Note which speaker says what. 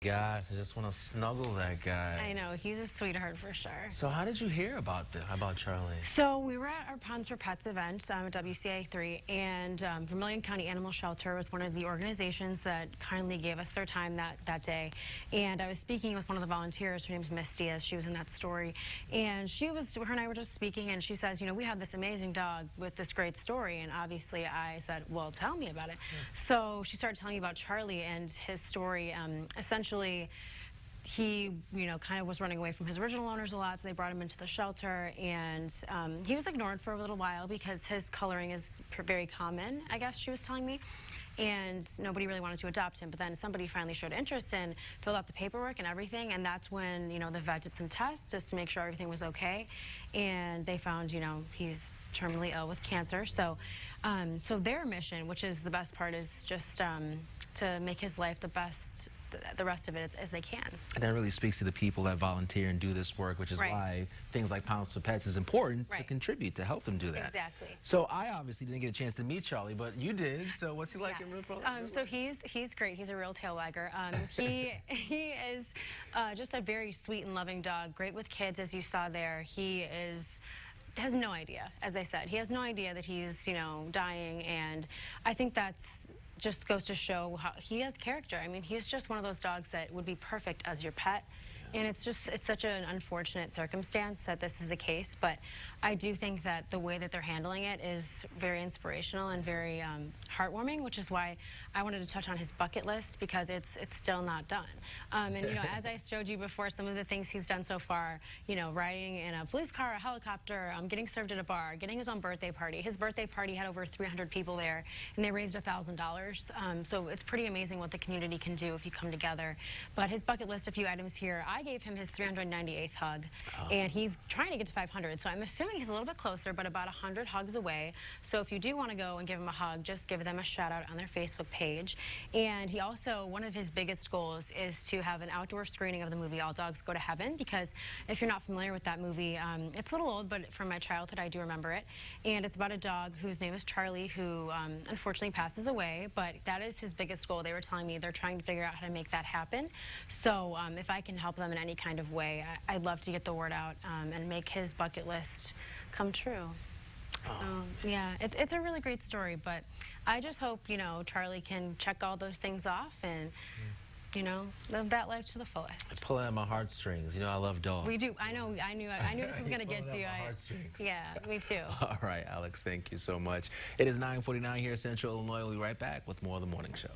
Speaker 1: gosh, I just want to snuggle that guy.
Speaker 2: I know, he's a sweetheart for sure.
Speaker 1: So how did you hear about Charlie?
Speaker 2: So we were at our Ponds for Pets event at WCA3, and Vermilion County Animal Shelter was one of the organizations that kindly gave us their time that day. And I was speaking with one of the volunteers. Her name's Misty, as she was in that story. And her and I were just speaking, and she says, you know, we have this amazing dog with this great story. And obviously I said, well, tell me about it. Yeah. So she started telling me about Charlie and his story. Essentially, he, you know, kind of was running away from his original owners a lot, so they brought him into the shelter, and he was ignored for a little while because his coloring is very common, I guess she was telling me, and nobody really wanted to adopt him. But then somebody finally showed interest and filled out the paperwork and everything, and that's when, you know, the vet did some tests just to make sure everything was okay, and they found, you know, he's terminally ill with cancer. So, so their mission, which is the best part, is just to make his life the best, the rest of it as they can.
Speaker 1: And that really speaks to the people that volunteer and do this work, which is why things like Ponds for Pets is important to contribute, to help them do that.
Speaker 2: Exactly.
Speaker 1: So I obviously didn't get a chance to meet Charlie, but you did. So what's he like in real life?
Speaker 2: So he's great. He's a real tail wagger. He is just a very sweet and loving dog. Great with kids, as you saw there. He has no idea, as I said. He has no idea that he's, you know, dying, and I think that's just goes to show how he has character. I mean, he's just one of those dogs that would be perfect as your pet. And it's such an unfortunate circumstance that this is the case, but I do think that the way that they're handling it is very inspirational and very heartwarming, which is why I wanted to touch on his bucket list, because it's still not done. And you know, as I showed you before, some of the things he's done so far, you know, riding in a police car, a helicopter, getting served at a bar, getting his own birthday party. His birthday party had over 300 people there, and they raised $1,000. So it's pretty amazing what the community can do if you come together. But his bucket list, a few items here. I gave him his 398th hug, and he's trying to get to 500, so I'm assuming he's a little bit closer, but about 100 hugs away. So if you do want to go and give him a hug, just give them a shout out on their Facebook page. And he also, one of his biggest goals is to have an outdoor screening of the movie All Dogs Go to Heaven, because if you're not familiar with that movie, it's a little old, but from my childhood I do remember it. And it's about a dog whose name is Charlie, who unfortunately passes away, but that is his biggest goal. They were telling me they're trying to figure out how to make that happen. So if I can help them in any kind of way, I'd love to get the word out and make his bucket list come true. So yeah, it's a really great story, but I just hope, you know, Charlie can check all those things off and you know, live that life to the fullest.
Speaker 1: Pull out my heartstrings. You know, I love dogs.
Speaker 2: We do. I know. I knew this was going to get to you. Yeah, me too.
Speaker 1: All right, Alex. Thank you so much. It is 9:49 here in Central Illinois. We'll be right back with more of the morning show.